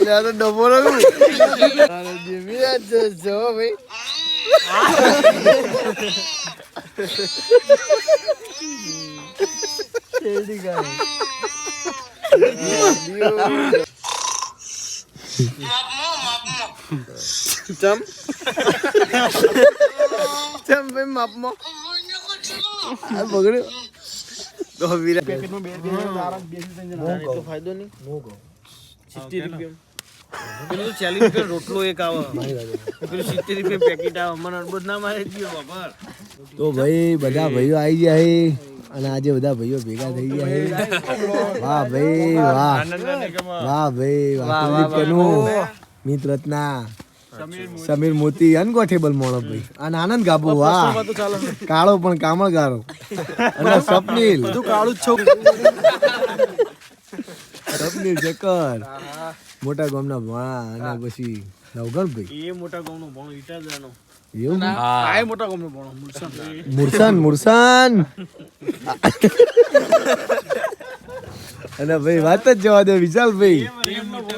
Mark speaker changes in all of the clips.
Speaker 1: यार डबो लगू अरे देवी आज जो भाई शेडी का चम चम भाई माप मो अब बगड़े तो वीरा पैकेट में बेच दारा बेच तो फायदो नहीं मोगो 60 रुपया પેલું 40 રૂપિયા રોટલો એક આવે પેલું 70 રૂપિયા પેકેટ આવે મને બદનામ આવી ગયો બાપા
Speaker 2: તો ભાઈ બધા ભાઈઓ આવી ગયા છે અને આજે બધા ભાઈઓ ભેગા થઈ ગયા છે વાહ ભાઈ વાહ વાહ ભાઈ વાહ કુલદીપ કનુ મિત રત્ના સમીર મોતી અનગોઠેબલ મોણો ભાઈ અને આનંદ ગાબુ વાહ કાળો પણ કામળગારો અને સ્વપ્નિલ
Speaker 1: તું કાળું જ છો
Speaker 2: સ્વપ્નિલ ચકર મોટા ગામના ભણા અને પછી નવગણ ભાઈ
Speaker 1: એ મોટા ગામનો ભણો ઈટાજાનો
Speaker 2: એવું
Speaker 1: આ મોટા ગામનો ભણો
Speaker 2: મુરસાન અને ભાઈ વાત જ જવા દે વિશાલ ભાઈ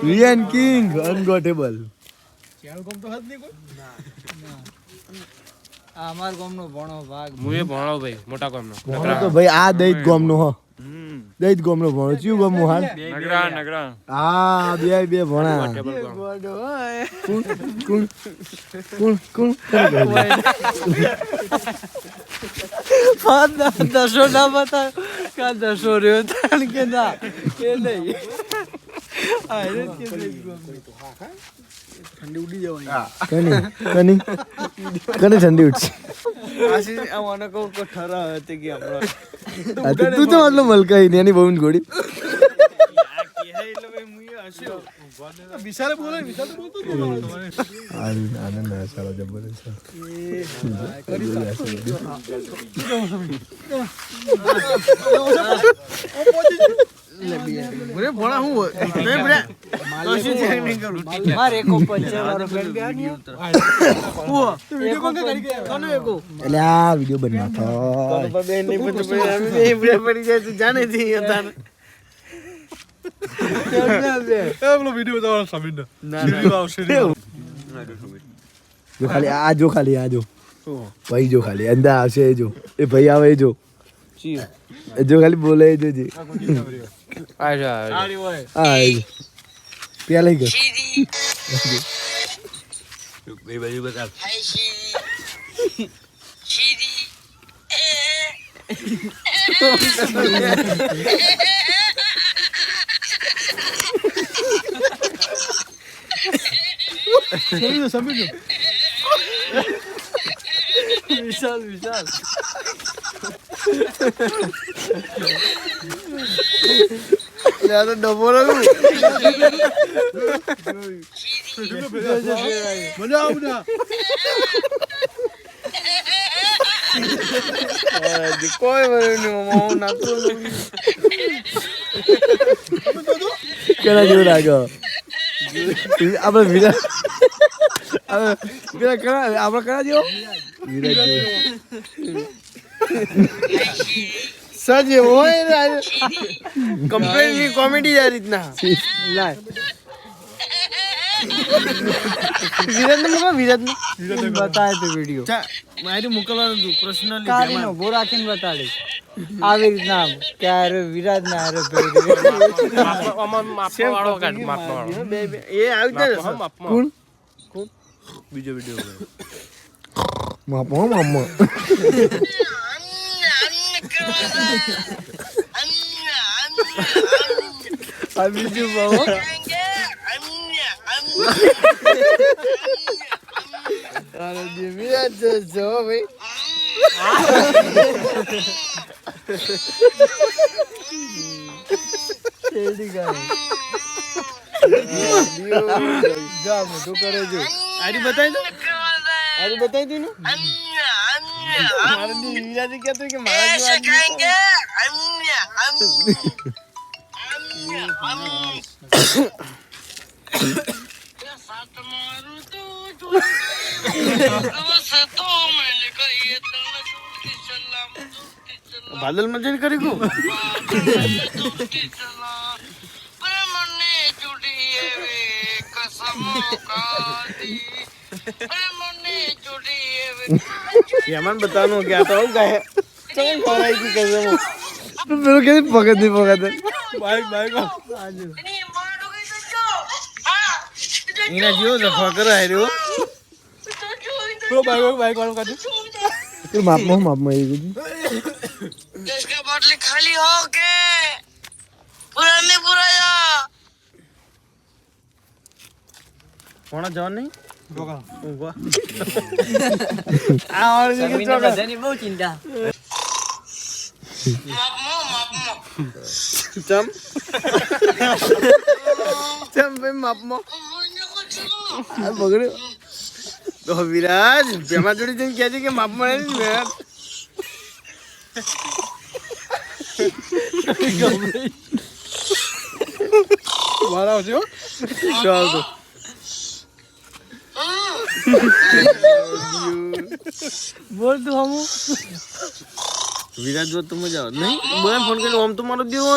Speaker 2: રિયન કિંગ અનગોટેબલ
Speaker 1: ચાલ ગામ તો હદ નહીં કોઈ
Speaker 3: આ અમાર ગામનો ભણો ભાગ
Speaker 4: મુએ ભણો ભાઈ મોટા ગામનો
Speaker 2: તો ભાઈ આ દૈત ગામનો હો દૈત ગામનો ભણો ચિયું ગામનો હાલ
Speaker 4: નગરા
Speaker 2: હા બે ભણા કોણ
Speaker 3: દસો ના બતા કા દસો રહ્યો તાણ કે ના એ નહીં
Speaker 1: ઠંડી ઉડી જવાની
Speaker 2: કની ઠંડી ઉઠશે
Speaker 1: આશી આવાનો કો ઠરા હતી કે આપણો
Speaker 2: તું તો આટલો મલકાઈ ને એની બહુ ઘોડી
Speaker 1: વિશાલે બોલે વિશાલ બોલતો
Speaker 2: આનંદ સારો જબરદસ્ત
Speaker 1: બોલે ભણા હું મે બડા કશું ચેક નહીં કરું
Speaker 3: માર એકો 55 વાળો ફ્રેન્ડ બે આની
Speaker 1: ઓ વિડિયો કોણ કરી કે કોનો એકો
Speaker 2: એટલે આ વિડિયો બનાતો
Speaker 1: તો બે નહીં પછી અમે બે બડા પડી જાય તો જાણે થી હતા
Speaker 4: પેલો વિડિયો તો સમીર
Speaker 1: ના
Speaker 4: આવશે
Speaker 2: જો ખાલી આ જો ભાઈ જો ખાલી અંદર આવશે એ જો એ ભાઈ આવે એ જો જો ખાલી બોલે એ જોજે
Speaker 4: આરી હોય
Speaker 2: હા પેલા ગયો
Speaker 4: બે બાજુ બતા
Speaker 1: સમજો
Speaker 3: વિશાલ
Speaker 1: યાર ડબો लगू મજા આવના કોઈ વરે મો નાતો
Speaker 2: કેના જેવું લાગ્યો આપણે વિરા આપણે કરા જેવો
Speaker 1: સજ હોય કમ્પ્લીટલી કોમેડી આ રીતના લાય વિરાટ
Speaker 3: બતાય તો વિડિયો
Speaker 1: મારી મોકલવાનું હતું પર્સનલી
Speaker 3: કારીનો ભો રાખીને બતાડી આવી રીતના ક્યારે વિરાજ ના હારે
Speaker 4: માપવાળો કાઢ માપવાળો
Speaker 1: એ આવી જાય
Speaker 2: કોણ
Speaker 4: બીજો વિડિયો
Speaker 2: મામા
Speaker 1: આ બીજું બાબો અરે દેવી આજ જો ભાઈ
Speaker 3: શેરડી ગાય
Speaker 1: જા મોટું કરે જો આરી બતાવી દો આરી બતાવી દી ને મારે દીવાજી કહેતો કે મારા બાદલમાં જઈને કરી ગયું યમન બતાવવાનું કે આ તો આવું ગાય ચમ ખવડાવી કી કસમો
Speaker 2: પેલો કે પગત નહીં પગત
Speaker 1: એના જેવો લખવા કરે હાર્યો
Speaker 2: તો માપમાં એ કીધું
Speaker 5: इसका बोतल खाली हो के पूरा में पूरा जा
Speaker 1: કોણ જવાનું નહીં ઊંઘવા
Speaker 3: બધાની બહુ ચિંતા
Speaker 1: ચમ ભાઈ માપમાં આ બગડ્યો તો વિરાજ પેમા જોડી જઈને કહે છે કે માપમાં નહીં વિરાજ મારા આવશે ચાલ તો
Speaker 3: બોલ તું હમું
Speaker 1: વિરાજ જો તો મજા આવે નહીં બોલ ફોન કરીને આમ તો મારો દેવો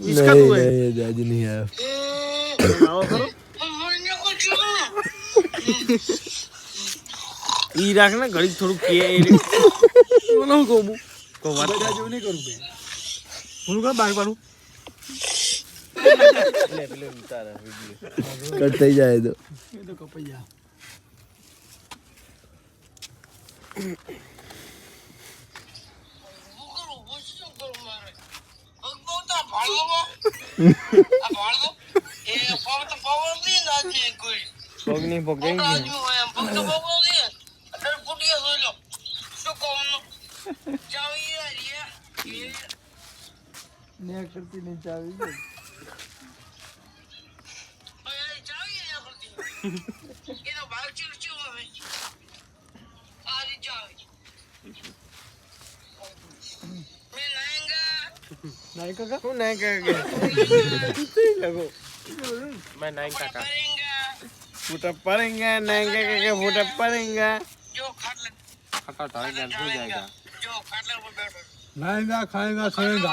Speaker 1: વિસ્કાતું હોય
Speaker 2: નહીં દાદી નહીં આવ્યો
Speaker 1: આવો ખરો ઈ રાખ ને ઘડી થોડું કે બોલો કહું કો વાત જેવું નહીં કરું બે હું કા બાઈક વાળું લે ઉતારા વિડિયો
Speaker 2: કટ થઈ જાય તો
Speaker 3: એ તો કપાઈ જા
Speaker 1: પગની પકડી
Speaker 3: ને કરતી નહીં ચાવી ગઈ
Speaker 1: નહીં કાકા હું નહીં કાકા લગો मैं नहीं काका फूटा पड़ेगा नहीं काका के फूटा पड़ेगा काका तारे ज्ञान हो जाएगा
Speaker 4: खाएगा खाएगा सोएगा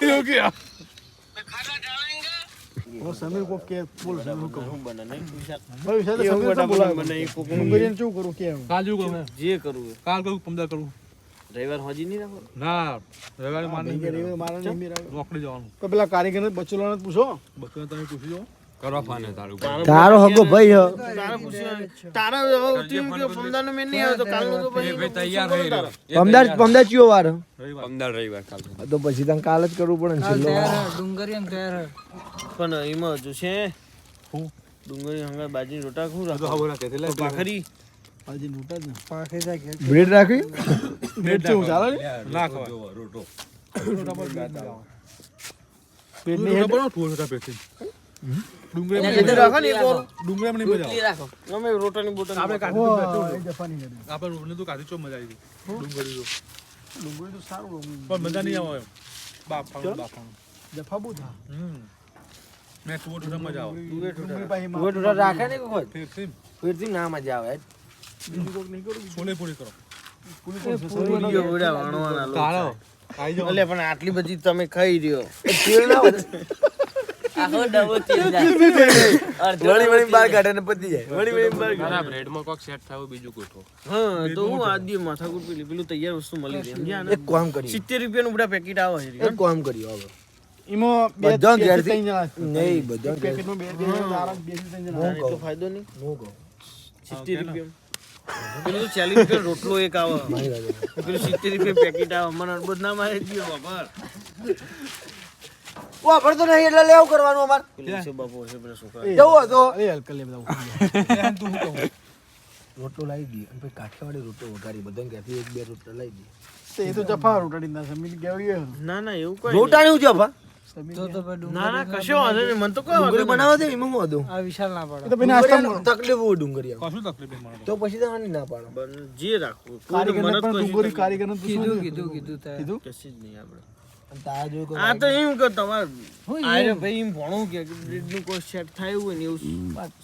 Speaker 1: हो गया
Speaker 3: वो समीर को के बोल समीर को
Speaker 1: હું બને નહીં પૂછા
Speaker 3: भाई शायद
Speaker 1: એવું
Speaker 3: समीर
Speaker 1: બડા
Speaker 3: को बोला
Speaker 1: બને એ કોક
Speaker 3: मुंगरियन चू करो क्या
Speaker 4: काजू को मैं
Speaker 1: જે કરવું
Speaker 4: काल को 15 करूं
Speaker 1: રવિવાર હોજી નહીં રાખો
Speaker 4: ना रविवार मान
Speaker 3: नहीं करे मारा नहीं मेरा
Speaker 4: नौकरी जवान
Speaker 3: को पेला कारीगर ने बच्चों ने पूछो
Speaker 4: बच्चों તમે પૂછી જો કરવા ફાને તારું
Speaker 2: તારો હગો ભાઈ હ
Speaker 1: તારે પૂછ્યું તારા તું કે પમદાનો મેં નહીં આવ્યો તો કાલનો તો પછી
Speaker 4: ભાઈ તૈયાર રહી રહ્યો
Speaker 2: પમદાર ચિયો વાર હ?
Speaker 4: રવિવાર કાલ
Speaker 2: તો પછી તને કાલ જ કરવું પડે ને છેલ્લો
Speaker 3: डुंगरियन तैयार
Speaker 1: પણ એમાં હજુ છે હું ડુંગળી હંગા બાજી રોટા ખું
Speaker 4: તો
Speaker 1: રાખો
Speaker 4: હવે રાખે એટલે
Speaker 1: ભાખરી
Speaker 3: आज नोटा ना पाखे जा के
Speaker 2: બ્રેડ રાખી
Speaker 3: पेट से उजाला ने
Speaker 4: ના ખવાય રોટો
Speaker 3: नोटा पर पेट
Speaker 4: પેટ
Speaker 3: नहीं है
Speaker 4: નહીં બનાવ તું રોટા પેટ ડુંગળી
Speaker 1: એટલે રાખો ને એક ઓર
Speaker 4: ડુંગળી મને મજા
Speaker 3: રાખો
Speaker 1: અમે રોટાની બોટલ
Speaker 4: આપણે કાઢી
Speaker 3: वो
Speaker 4: તો
Speaker 3: ये जफा नहीं करे
Speaker 4: આપણે રોટને તો કાઢી ચો મજા આવી ડુંગળી તો
Speaker 3: डुंगरी तो सारू
Speaker 4: પણ મજા નહીં આવે બાફાનું
Speaker 3: जफा बू था
Speaker 4: મેં તું રોટા મજા આવે
Speaker 3: डुंगरी पाही
Speaker 1: વો રોટા રાખે ને કોઈ
Speaker 4: ફિર સિમ
Speaker 1: ફિરથી ના મજા આવે
Speaker 3: बीजू को नहीं करो
Speaker 4: છોલે પૂરી કરો
Speaker 3: पुलिस
Speaker 1: વિડિયો વિડિયો વણવાના લોકો
Speaker 4: તારો ખાઈ જાઓ
Speaker 1: એટલે પણ આટલી બધી તમે ખાઈ રહ્યો તેલ ના વધે
Speaker 3: आहो डबो तीन जा
Speaker 2: વળી વળી બાર કાઢે ને પતી જાય
Speaker 1: વળી વળી બાર
Speaker 4: મારા બ્રેડમાં કોક સેટ થાવ બીજું ગોઠવો
Speaker 1: હા તો હું આદિ માથાકૂટ પેલું તૈયાર વસ્તુ મળી રહી સમજ્યા ને
Speaker 2: એક કામ કરી
Speaker 1: 70 રૂપિયાનું બધા પેકેટ આવે છે
Speaker 2: એક કામ કર્યું હવે
Speaker 3: इमो
Speaker 2: બધા
Speaker 3: तीन
Speaker 2: ઘેરથી
Speaker 3: जना
Speaker 2: નહીં બધા
Speaker 3: पैकेट में बे आराम 2 3 जना
Speaker 1: એટલો ફાયદો નહીં
Speaker 2: હું કહું
Speaker 1: 70 રૂપિયા પેલું તો 40 રૂપિયા રોટલો એક આવે પેલું 70 રૂપિયા પેકેટ આવે મને અડબડ ના મારે દીયો બાપા
Speaker 2: વાપર તો નહીં એટલે લેવું કરવાનું અમાર
Speaker 1: પેલું છે બાપો છે પેલા છોકરા
Speaker 2: કેવો હતો
Speaker 3: अरे हल्का ले बताओ
Speaker 4: તું હું કહું
Speaker 2: રોટલો લાવી દી અને પછી કાઠિયાવાડી રોટલો વઘારી બધાને ક્યાંથી એક બે રોટલો લાવી દી
Speaker 3: तो ये तो जफा रोटाड़ी ना समीर गया ये
Speaker 1: ના ના એવું કોઈ
Speaker 2: રોટાણી હું જફા
Speaker 3: समीर
Speaker 1: તો ના ના કશો વાંધો નહીં મને તો કોઈ
Speaker 2: ડુંગળી
Speaker 1: વાંધો
Speaker 2: બનાવો દે એમાં હું હતું
Speaker 3: आ विशाल ना पड़ा तो बिना नाश्ता
Speaker 2: તકલીફ હોય ડુંગળી આવે.
Speaker 4: કશું તકલીફ નહીં મને
Speaker 2: તો પછી તમારે ના પાડો
Speaker 1: નહીં. જે રાખવું
Speaker 3: कारीगर ने
Speaker 1: મને
Speaker 3: पर
Speaker 1: તો
Speaker 3: डुंगरी कारीगर ने
Speaker 2: કીધું
Speaker 3: कीधु
Speaker 1: કશી જ નહીં આપણે
Speaker 2: અને તારા જેવું કોઈ
Speaker 1: આ તો એમ કે તમારે આરે ભાઈ એમ ભણો કે બ્રેડનું કોઈ સેટ થાય હોય ને એવું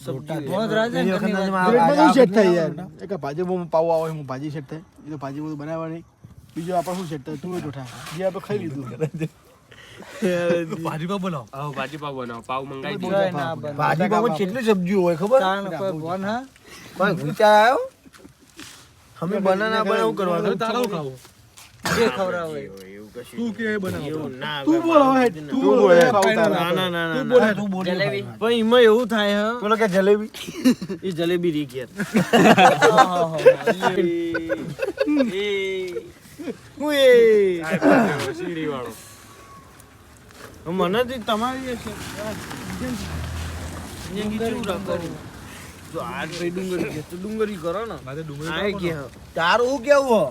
Speaker 1: સબ્જી
Speaker 3: बहुत राजा
Speaker 2: એની વખત
Speaker 3: ब्रेड में सेट था यार एक भाजी वो पाव आवे હું ભાજી સેટ થાય એ તો ભાજી બધું બનાવવાની
Speaker 6: બીજું આપણે શું છે તું જોઠા જે આપણે ખાઈ લીધું
Speaker 4: ભાજી પાવ બનાવો. આવો ભાજી પાવ બનાવો. પાવ મંગાવી દીધો.
Speaker 3: જોઈ ના બને.
Speaker 2: ભાજી પાવમાં કેટલી સબ્જી હોય ખબર
Speaker 3: તાણ કોઈ બોન હા
Speaker 2: કોઈ વિચાર આવ્યો અમે બનાના બનાવું કરવાનું
Speaker 4: હવે તારે શું ખાવું?
Speaker 3: જે ખવડાવે
Speaker 4: તું કે બનાવો.
Speaker 6: તું બોલ હવે તું બોલ
Speaker 1: ના ના ના
Speaker 6: તું બોલ
Speaker 2: તું બોલ
Speaker 1: પણ એમાં એવું થાય હા
Speaker 2: પેલો કે જલેબી
Speaker 1: એ જલેબી રી ઘેર
Speaker 4: શીરી વાળો.
Speaker 1: મને જ તમારી હશે જો આ ભાઈ ડુંગળી કે તો ડુંગળી કરો ને
Speaker 4: મારે ડુંગળી
Speaker 1: આ કે
Speaker 2: તારું હું કેવું હો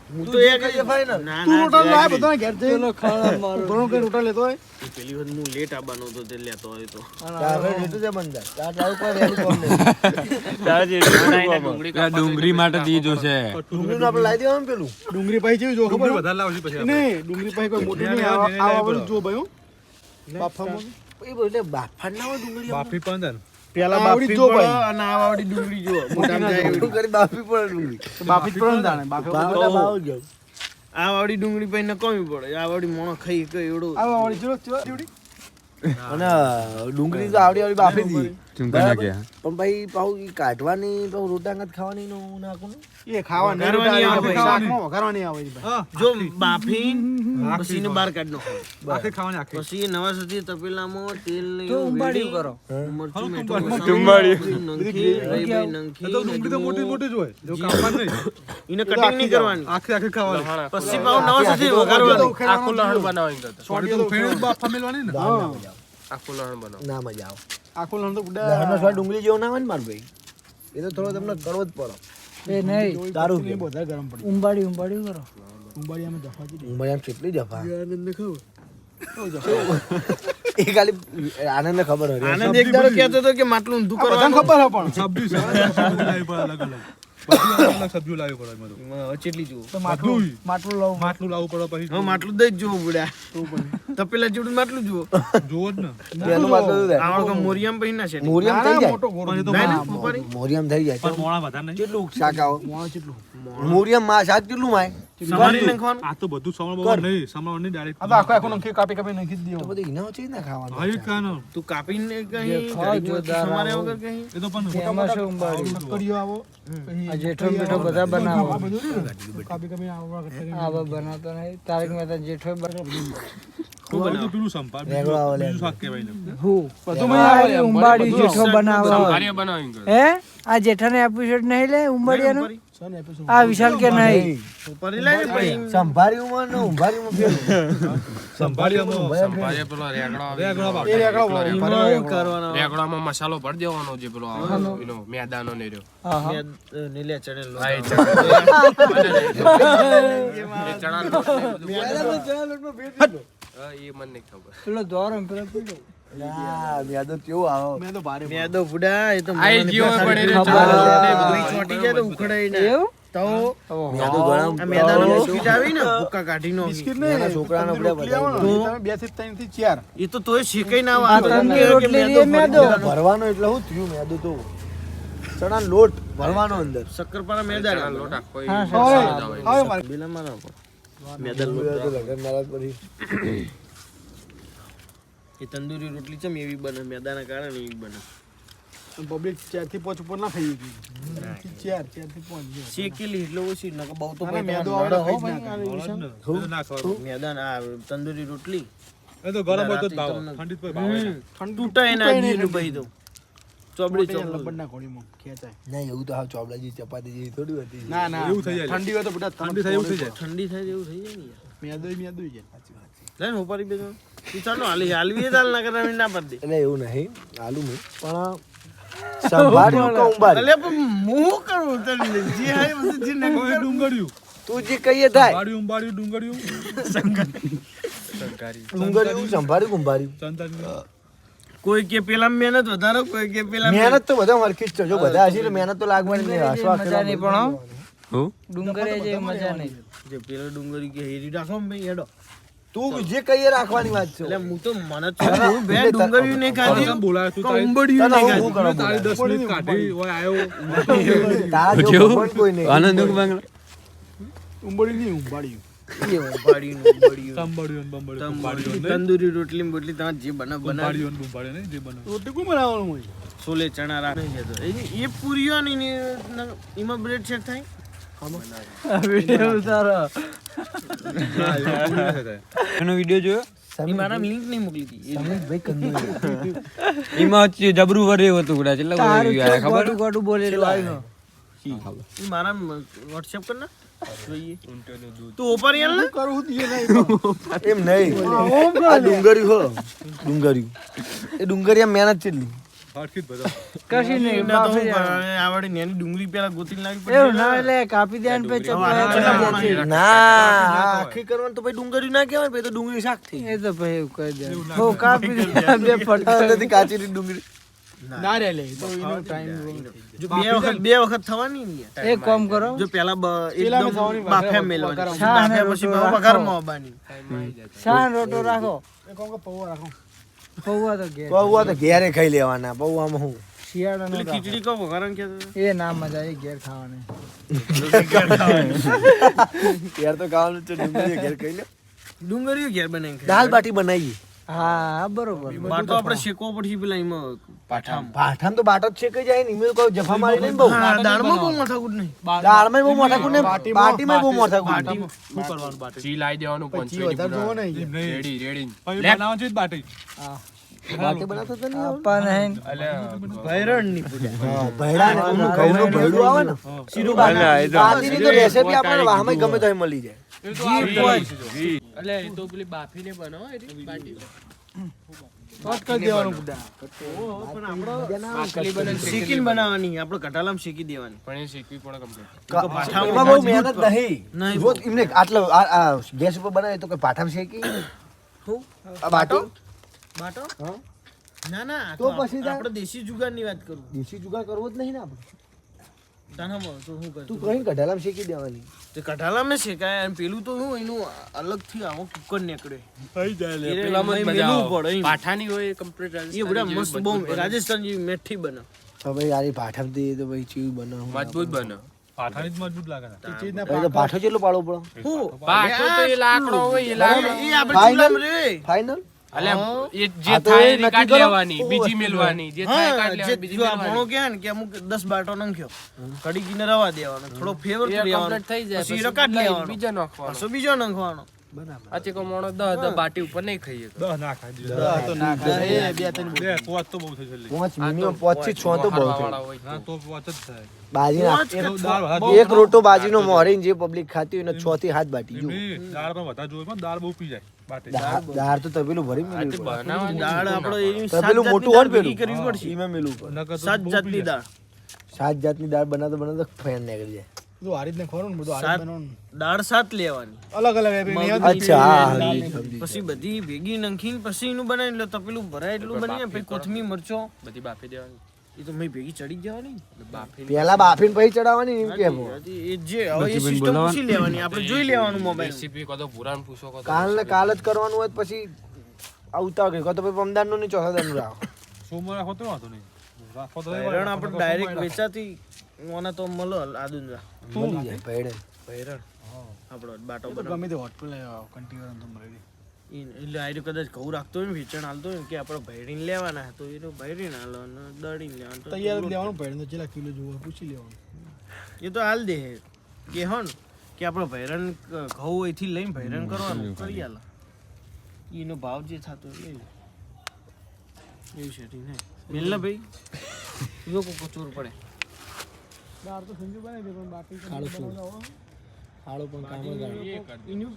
Speaker 2: હું તો એક જ ફાઈનલ
Speaker 1: ના
Speaker 6: તું
Speaker 1: ના
Speaker 6: રોટલ લાય બધા ઘેર જઈ
Speaker 3: પેલો ખાવા મારો
Speaker 6: ઘણો કઈ રોટલ લેતો હોય
Speaker 1: પેલી વખત હું લેટ આવવાનો હતો તે લેતો હોય તો
Speaker 2: તારે રેટું છે બંદર તારું કોઈ રેટું કોમ નહીં
Speaker 4: ડુંગળી માટે દીજો છે.
Speaker 2: ડુંગળીનું આપણે લાવી દેવાનું પેલું
Speaker 6: ડુંગળી પાઈ જેવી જો ખબર
Speaker 4: ડુંગળી વધારે લાવશે પછી આપણે.
Speaker 6: નહીં ડુંગળી પાઈ કોઈ મોટી નહીં આ બધું જો ભાઈ બાફામાં
Speaker 2: એ બોલે બાફા ના હોય ડુંગળી
Speaker 4: બાફી પણ દે ને.
Speaker 1: પેલા
Speaker 6: આવડી
Speaker 1: બાફી
Speaker 6: જો
Speaker 1: પડે
Speaker 6: ભાઈ.
Speaker 1: અને આ વાળી ડુંગળી જો મોટામાં જાય એવડી.
Speaker 2: ડુંગળી બાફી પડે ડુંગળી
Speaker 6: બાફી જ પડે ને તાણે બાફી
Speaker 2: બાફા બાવ જાવ
Speaker 1: આ વાળી ડુંગળી ભાઈ ને કમી પડે આ વાળી મોણો ખાઈ ગયો એવડો
Speaker 6: આ વાળી જો જોડી
Speaker 2: અને ડુંગળી તો આવડી આવડી બાફી દીધી બરાબર? પણ ભાઈ પાઉ ઈ કાઢવાની પાઉ રોટાંગત ખાવાની નો નાખું
Speaker 6: એ ખાવાની
Speaker 1: વઘારવાની આવે ભાઈ.
Speaker 6: શાકમાં વઘારવાની આવે છે ભાઈ
Speaker 4: હા,
Speaker 1: જો બાફી પછી ને બહાર કાઢ નાખો
Speaker 4: આખી ખાવાની આખી.
Speaker 1: પછી નવા સતી તપેલામાં તેલ ને
Speaker 3: તો ઉંબાડિયું કરો
Speaker 1: મરચું
Speaker 4: હા,
Speaker 1: મીઠું
Speaker 4: ઉંબાડિયું.
Speaker 1: નંખી રહી ભાઈ
Speaker 4: એ
Speaker 1: નંખી
Speaker 4: તો ડુંગળી તો મોટી મોટી જ હોય. જો કાપવાની નહીં.
Speaker 1: એને કટિંગ નહીં કરવાની
Speaker 4: આખી આખી ખાવાની.
Speaker 1: પછી પાવ નવા સતી વઘારવાની
Speaker 4: આખું લહણ બનાવવાની. સોડી તો ઉફેણી જ બાફા મેલવાની ને. આખું લહણ બનાવો.
Speaker 2: ના મજા આવે
Speaker 6: આખું લણ તો
Speaker 2: લહણનો સ્વાદ ડુંગળી જેવો ના હોય ને માર ભાઈ એ તો થોડો તમને કરવો જ પડે
Speaker 3: એ નહીં
Speaker 2: તારું
Speaker 6: એ બધા ગરમ પડી
Speaker 3: ઉંબાડિયું કરો
Speaker 6: ઉંબાડિયામાં જફાજી દે
Speaker 2: ઉંમર આમ કેટલી જફા
Speaker 6: આનંદ ખબર
Speaker 2: એ ખાલી આનંદ ખબર હોય
Speaker 1: આનંદ એક દાડો કહેતો હતો કે માટલું ઊંધું
Speaker 6: બધાને
Speaker 1: કરવાનું
Speaker 6: ખબર હે પણ
Speaker 4: સબ્જી લાવી પડે અલગ અલગ. બધી અલગ અલગ સબ્જીઓ લાવી પડે એમાં તો.
Speaker 1: ચેટલી જુઓ
Speaker 6: તો માટલું
Speaker 4: બધુંય.
Speaker 6: માટલું લાવું
Speaker 4: માટલું લાવવું પડે પછી.
Speaker 1: હવે માટલું દઈ જ જુઓ બુડ્યા તપેલા જેવડું માટલું જુઓ
Speaker 4: જોવો જ ને.
Speaker 2: પેલું માટલું શું થાય?
Speaker 1: આવડો કે મોરિયામ પછી ના છે
Speaker 2: મોરિયમ થઈ જાય
Speaker 6: મોટો ગોળ
Speaker 4: પણ એ તો
Speaker 1: ના, ના,
Speaker 4: મોણા-
Speaker 1: ઉપાડી.
Speaker 2: મોરિયમ થઈ જાય
Speaker 4: પણ મોણા વધારે નહીં.
Speaker 2: કેટલું શાક આવો
Speaker 6: મોણ કેટલું
Speaker 2: મોરિયમ માં શાક કેટલું માય
Speaker 1: સમારી નાખવાનું
Speaker 4: આ તો બધું સમણ બમણ નહીં. સમણ નહીં direct.
Speaker 6: આ તો આખો આખો નંખી કાપી કાપી નાખી જ
Speaker 2: તો
Speaker 6: દીધો
Speaker 2: બધું ઈના છે ને ખાવાનું
Speaker 4: હા, એ જ ખાવાનું.
Speaker 1: તું કાપીને
Speaker 3: જે
Speaker 1: કहीं
Speaker 3: ખાવ જોરદાર
Speaker 1: સમારે
Speaker 3: આવો.
Speaker 1: વગર કहीं
Speaker 4: એ તો પણ
Speaker 3: એમાં શું ઉંબાડિયું
Speaker 6: શક્કરીઓ આવો
Speaker 3: આ જેઠો બેઠો બધા બનાવો
Speaker 6: આ બધું ને કાપી કાપી આવવા કરતા
Speaker 3: આ બધા બનાવતો નહીં તારક મહેતા જેઠો
Speaker 4: બધું પેલું સંભાળ.
Speaker 2: રેગડો આવે
Speaker 4: બીજું શાક કહેવાય ને.
Speaker 3: હું
Speaker 6: બધું માં આવે
Speaker 3: ઉંબાડિયું જેઠો બનાવો
Speaker 4: બનાવી
Speaker 3: હે આ જેઠાને એપિસોડ નહીં લે ઉંબાડિયાનો
Speaker 6: સન એપિસોડ
Speaker 3: આ વિશાલ કે નહીં
Speaker 1: ઉપાડી લાગે પછી
Speaker 2: સંભારી ઉમર ને ઉંભારી માં ફેર
Speaker 4: સંભાળીમાં
Speaker 7: પેલો રેગડો આવે.
Speaker 4: રેગડો
Speaker 6: એ રેગડો
Speaker 1: એમાં કરવાનો
Speaker 7: રેગડામાં મસાલો ભરી દેવાનો જે પેલો આવે, એનો મેદાનો ને રહ્યો.
Speaker 3: હા હા
Speaker 1: નીલે ચડેલ
Speaker 7: હા, એ ચણા લોટ ને બધું. હા, એ મને નહીં ખબર.
Speaker 3: પેલો દોર પેલો પીડો
Speaker 2: ના યાદો કેવું આવો
Speaker 6: મેં તો ભારે
Speaker 1: મેદો બુડા એ તો
Speaker 7: આ એ જીવો પડે રે,
Speaker 3: ખબર
Speaker 7: ચણા લોટ ને
Speaker 3: છે.
Speaker 7: બધું.
Speaker 1: ચોટી જાય તો ઉખડાઈ ના
Speaker 3: એવું
Speaker 1: તો
Speaker 2: યાદો ગરમ
Speaker 1: આ મેદાનો બિસ્કિટ આવી ને ભૂકા કાઢી નો
Speaker 6: બિસ્કિટ
Speaker 2: નાના
Speaker 6: ને
Speaker 2: છોકરાનો આપણે બધાય
Speaker 6: તમે 2 થી 3 થી 4
Speaker 1: એ તો તોય શેકાઈ ના
Speaker 3: આ
Speaker 1: આવે
Speaker 3: તંદુરી રોટલી રે મેદો
Speaker 2: ભરવાનો એટલે હું થયું મેદો તો ચણા લોટ ભરવાનો અંદર
Speaker 1: શક્કરપારા મેદા
Speaker 7: ચણા લોટ આખો એ
Speaker 3: હા,
Speaker 7: મસાલો જ આવે.
Speaker 6: હવે મારે
Speaker 1: બિલામાં ના મેદા લોટ
Speaker 2: લગન મારા પછી
Speaker 1: એ તંદૂરી રોટલી ચમ એવી બને મેદાના કારણે એવી બને
Speaker 6: પબ્લિક 4 થી 5 ઉપર ના ખાઈ ગઈ 4 થી 5
Speaker 1: શેકેલી એટલે ઓછી નકર બહુ તો
Speaker 6: ના,
Speaker 1: ભાઈ
Speaker 6: મેદો
Speaker 1: તમારે
Speaker 6: આવે
Speaker 1: નડે
Speaker 6: તો
Speaker 1: હો
Speaker 6: ખાઈ જ
Speaker 1: ભાઈ
Speaker 6: ના
Speaker 1: આ
Speaker 4: એ તો ના ખવાય.
Speaker 1: મેદાન આ તંદૂરી રોટલી
Speaker 4: એ તો ગરમ હોય તો જ ભાવે.
Speaker 1: તમને-
Speaker 4: ઠંડી તો ભાવે ને.
Speaker 1: તૂટાય ના દીનું ભાઈ તો ચોબડી ચોબડી
Speaker 6: લબડના ઘોડીમાં ખેંચાય
Speaker 2: ના એવું તો હાવ ચોપડા જેવી ચપાતી જેવી થોડી હતી
Speaker 6: ના ના
Speaker 4: એવું થઈ જાય.
Speaker 6: ઠંડી હોય તો બધા
Speaker 4: ઠંડી થાય એવું થઈ જાય.
Speaker 1: ઠંડી થાય એવું થઈ જાય ને યાર
Speaker 6: મેદો છે
Speaker 1: લે ને ઉપાડી બેસો તું ચાલો હાલવી ચાલ ના કરતા ના પાડી દે
Speaker 2: એટલે એવું નહીં આલુ નહીં પણ સંભાળ્યું કે ઉંબારી
Speaker 1: અલે પણ હું કરું તને જે હાય બધું જે ના
Speaker 4: હવે ડુંગળીયું.
Speaker 2: તું જે કહીએ થાય
Speaker 4: ઉંબાડિયું, ડુંગળીયું.
Speaker 2: ડુંગળીયું સંભાળ્યું ઉંબાર્યું
Speaker 4: સંતાજી.
Speaker 1: કોઈ કે પેલા મહેનત વધારો કોઈ કે પેલા
Speaker 2: મહેનત તો બધા હરખી જ છે જો બધા હશે એટલે મહેનત તો લાગવાની જ નહીં હસવા
Speaker 3: મજા નહીં પણ
Speaker 2: ખેલવા
Speaker 3: ડુંગરે જે મજા નહીં
Speaker 1: જે પેલો ડુંગળી કે હેરી રાખો ને ભાઈ હેડો
Speaker 2: તું જે કહીએ રાખવાની વાત છે
Speaker 1: એટલે હું તો મને તો હું બે ડુંગળી નહીં
Speaker 4: તને
Speaker 1: ખાધી
Speaker 4: બોલાવે તું
Speaker 1: કે
Speaker 4: તારી-
Speaker 1: ઉંબડિયું
Speaker 2: તને
Speaker 1: નહીં
Speaker 2: હું
Speaker 1: ખાધી
Speaker 2: કરવા
Speaker 4: તારી 10 મિનિટ કાઢી હોય આવ્યો.
Speaker 2: તારા જેવું ભગવાન કોઈ નહીં
Speaker 6: ઉંબડી નહીં ઉંબાડી
Speaker 1: તંદૂરી રોટલી ને બોટલી તમારે જે બનાવ
Speaker 6: રોટી કોણ બનાવવાનું હોય
Speaker 1: સોલે ચણા રાખે છે તો એ પૂરીઓ ને એમાં બ્રેડ શેક થાય
Speaker 3: વિડિયો ઉતારો
Speaker 7: એનો વિડિયો જોયો
Speaker 1: એ મારા લિંક નહીં મોકલી હતી
Speaker 2: ભાઈ કંદોરી
Speaker 7: એમાં જબરું વર્યું હતું કદાચ એટલે ખબર
Speaker 3: ગોડું બોલેલું આવ્યું
Speaker 1: એ મારા વોટ્સએપ કર ને જોઈએ તું ઓપર યાર ને
Speaker 6: કરું દિયે નહીં
Speaker 2: એમ નહીં આ ડુંગરી હો ડુંગરી એ ડુંગરી આમ મહેનત કેટલી
Speaker 3: કશી નહીં
Speaker 1: આવડે નેની ડુંગળી પેલા ગોતી લાવી
Speaker 3: એવું ના એટલે કાપી દે ને પછી ચપલા
Speaker 2: ના આખી કરવાનું તો ભાઈ ડુંગળી ના કહેવાય ભાઈ તો ડુંગળી શાક થઈ
Speaker 3: એ તો ભાઈ એવું કહી દે હો કાપી દે બે ફટકા
Speaker 2: નથી કાચી ડુંગળી
Speaker 6: ના રે લે તો એનો ટાઈમ
Speaker 1: જો બે વખત થવાની ને
Speaker 3: એક કામ કરો
Speaker 1: જો પેલા એકદમ બાફે મેલવાની બાફે પછી વઘારમાં આવવાની
Speaker 3: શાન રોટો રાખો
Speaker 6: એ કોમ કે પૌવા રાખો
Speaker 3: પૌવા તો ઘેર
Speaker 2: પૌવા તો ઘેરે ખાઈ લેવાના પૌવામાં હું
Speaker 3: શિયાળાનો
Speaker 1: પેલી ખીચડી કહો વઘારણ કે
Speaker 3: એ ના મજા આવી ઘેર ખાવાની
Speaker 2: યાર તો ખાવાનું છે ડુંગળી ઘેર ખાઈ લે
Speaker 1: ડુંગળીઓ ઘેર બનાવી ખાય
Speaker 2: દાલ બાટી બનાવીએ
Speaker 3: હા બરોબર
Speaker 1: બાટો આપણે શેકવો પડશે પેલા એમાં પાઠામાં
Speaker 2: પાઠામ તો બાટો જ શેકાઈ જાય ને એમાં કોઈ જફા મારી નહીં બહુ
Speaker 1: દાળમાં બહુ માથાકૂટ નહીં
Speaker 2: દાળમાં બહુ મોટાકું ને બાટીમાં બહુ મોટાકું
Speaker 4: ચી લાવી દેવાનું
Speaker 6: પછી વધારે જોવો ને
Speaker 4: રેડી બનાવવાનું છે બાટી
Speaker 2: બાટી બનાવતો તો નહીં
Speaker 3: આપા નહીં
Speaker 1: ભૈરણ ની પૂજા
Speaker 2: હા ભૈડા ને ઓલું ઘઉંનું ભૈડું આવે ને સીધું બાટીની તો રેસીપી આપણને વાહમાં ગમે તો મળી જાય
Speaker 4: એટલે એ તો પેલી બાફીને બનાવો એની બાટી
Speaker 6: શોર્ટ કરી દેવાનું બુડા
Speaker 1: શેકીને બનાવવાની આપણે કટાલામાં શેકી દેવાની
Speaker 4: પણ એ શીખવી પડે કમ્પ્લીટ
Speaker 2: એમાં બહુ મહેનત નહીં જો એમને આટલો આ ગેસ ઉપર બનાવે તો કોઈ પાઠામ શેકી આ બાટો
Speaker 1: બાટો
Speaker 2: હા
Speaker 1: ના ના
Speaker 2: તો પછી
Speaker 1: આપણે દેશી જુગારની વાત કરું
Speaker 2: દેશી જુગાર કરવો જ નહીં ને આપણે
Speaker 1: તાનામાં તો હું કરું
Speaker 2: તું કहीं કઢાલામાં શેકી દેવાની
Speaker 1: તે કટાલામાં શેકાય અને પેલું તો હું એનું અલગથી આવો કુકર નીકળે
Speaker 4: પેલામાં જ મજા
Speaker 1: મેલું
Speaker 4: આવે
Speaker 1: પડે એમ.
Speaker 4: પાઠાની હોય કમ્પ્લીટ
Speaker 1: એ બધા મસ્ત બહુ રાજસ્થાન જેવી મેઠી બને
Speaker 2: તો ભાઈ યાર પાઠામ દઈએ તો ભાઈ ચીવ બનાવું
Speaker 4: મજબૂત બને
Speaker 6: એ ચીજના
Speaker 2: ભાઈ તો પાઠો કેટલો પાડવો પડે
Speaker 1: હું
Speaker 4: પાઠો તો એ લાકડો હોય એ લાકડો
Speaker 1: એ આપણે ચૂલામાં રે
Speaker 2: ફાઇનલ
Speaker 4: અલ્યા એ જે
Speaker 2: આ તો
Speaker 4: થાય
Speaker 2: એ
Speaker 4: એની
Speaker 2: નક્કી
Speaker 4: કાઢ
Speaker 2: કરો.
Speaker 4: લેવાની બીજી મેલવાની જે થાય
Speaker 1: હા
Speaker 4: કાઢ
Speaker 1: જે
Speaker 4: લેવાની બીજી
Speaker 1: જો આ
Speaker 4: મેલવાની
Speaker 1: ભણો કહે ને કે અમુક 10 બાટો નાખ્યો કડી કીને રવા દેવાનો થોડો ફેવર
Speaker 4: એ
Speaker 1: કરી
Speaker 4: કમ્પ્લીટ થઈ જાય
Speaker 1: પછી હીરો કાઢ લેવાનો
Speaker 4: બીજો નાખવાનો
Speaker 1: પાછો બીજો નાખવાનો
Speaker 4: આચે કો મોણો 10 બાટી ઉપર નહીં ખાઈએ તો
Speaker 6: તો ના ખાય એ બે ત્રણ
Speaker 2: પાંચ મિનિમમ 5 થી 6 તો બહુ
Speaker 4: વાળા
Speaker 2: થાય
Speaker 4: હોય તો.
Speaker 2: બાજી એક રોટો બાજીનો મોરીને જે પબ્લિક ખાતી હોય ને 6 થી 7 બાટી જો દાળ તો તપેલું ભરી
Speaker 4: આ
Speaker 2: મેલું
Speaker 4: તે બનાવવાની
Speaker 1: દાળ આપણો એની
Speaker 2: તપેલું
Speaker 1: સાત
Speaker 2: મોટું
Speaker 1: જાતની
Speaker 2: હોય ને
Speaker 1: દાળ ભેગી
Speaker 2: પેલું
Speaker 1: કરવી પડશે
Speaker 2: એમાં મેલું પડે
Speaker 1: 7 જાતની દાળ
Speaker 2: 7 જાતની દાળ બનાવતો બનાવતો ફેન નીકળી જાય
Speaker 6: બધું આ રીતને ખોરું ને બધું આ
Speaker 1: સાત
Speaker 6: રીત બનાવવાનું
Speaker 1: દાળ 7 લેવાની
Speaker 6: અલગ અલગ એવી
Speaker 2: અચ્છા હા સમજી.
Speaker 1: પછી બધી ભેગી નાખીને પછી એનું બનાવી લો તપેલું ભરાય એટલું બની પછી કોથમીર મરચો
Speaker 4: બધી બાફી દેવાની
Speaker 1: એ તો મેં ભેગી ચડી જ જવાની
Speaker 4: બાફી
Speaker 2: પેલા બાફીને પછી ચડાવવાની એમ કેમ
Speaker 1: એ જે હવે એ સિસ્ટમ પૂછી લેવાની આપણે જોઈ લેવાનું મોબાઈલ
Speaker 4: રેસીપી કો તો પુરાણ પૂછો કો તો
Speaker 2: કાલ ને કાલ જ કરવાનું હોય તો પછી આવતા ગઈ તો પછી પમદારનું ને ચોથા દાનું રાખો
Speaker 1: ભૈરણ આપણે ડાયરેક્ટ વેચાતી ઓના તો મળો આદુન
Speaker 2: મળી જાય ભેડે
Speaker 1: ભૈરણ આપણો બાટો બનાવ
Speaker 6: ગમે તે હોટલ કન્ટિન્યુ તો મળી
Speaker 1: એટલે આયરો કદાચ ઘઉં રાખતો હોય ને વેચાણ હાલતો હોય ને કે આપણે ભૈરીને લેવાના તો એનું ભૈરીને હાલો અને દળીને લેવાનું તો
Speaker 6: તૈયાર જ લેવાનું પડે ને જેટલા કિલો જોવો પૂછી લેવાનું
Speaker 1: એ તો હાલ દે કે હો ને કે આપણે ભૈરણ ઘઉં અહીંથી લઈને ભૈરણ કરવાનું કરી હાલ એનો ભાવ જે થતો હોય એ એવું છે ઠીક ને મિલને ભાઈ લોકો કચોર પડે
Speaker 6: દાળ તો સંજુ બનાવી દે પણ બાકી
Speaker 2: ખાડો શું ખાડો પણ કામ જ આવે.
Speaker 1: એનું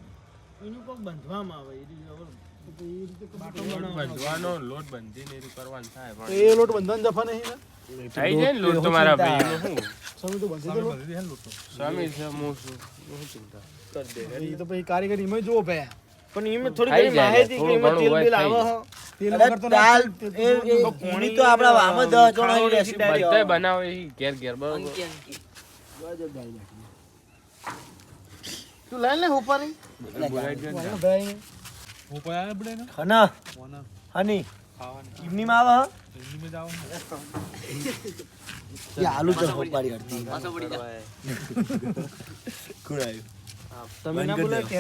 Speaker 1: એનું કોક બંધવામાં આવે એ રીતે
Speaker 4: બંધવાનો લોટ બંધીને એ કરવાનું થાય
Speaker 6: તો
Speaker 4: પણ
Speaker 6: એ લોટ બંધન જફા નહીં ને
Speaker 4: થઈ જાય ને લોટ તમારા ભાઈ હું
Speaker 6: સમી તો બંધી દે
Speaker 4: સ્વામી છે હું શું ચિંતા
Speaker 1: કરી દે
Speaker 6: એ તો પછી કારીગર એમાં જોવો ભયા
Speaker 1: પણ એમાં થોડી
Speaker 4: થઈ
Speaker 1: ઘણી
Speaker 4: જાય,
Speaker 1: માહિતી કે
Speaker 4: થોડું
Speaker 1: એમાં તેલ
Speaker 4: ઘણું
Speaker 1: બિલ
Speaker 4: હોય,
Speaker 1: આવે
Speaker 4: થઈ
Speaker 1: હો.
Speaker 6: તેલ વગર તો
Speaker 2: દાલ
Speaker 1: પોણી
Speaker 2: તો આપણા વામાં 10 જણા રેસીપી
Speaker 4: બધાય બનાવે ઈ ઘેર ઘેર બરોબર
Speaker 1: તું લઈ લે હોપારી
Speaker 6: ભાઈ
Speaker 2: હના હની ઇવનિંગ માં આવે કે આલુ તો હોપારી કરતી કોણ આવ્યું
Speaker 1: તમે ના બોલાય કે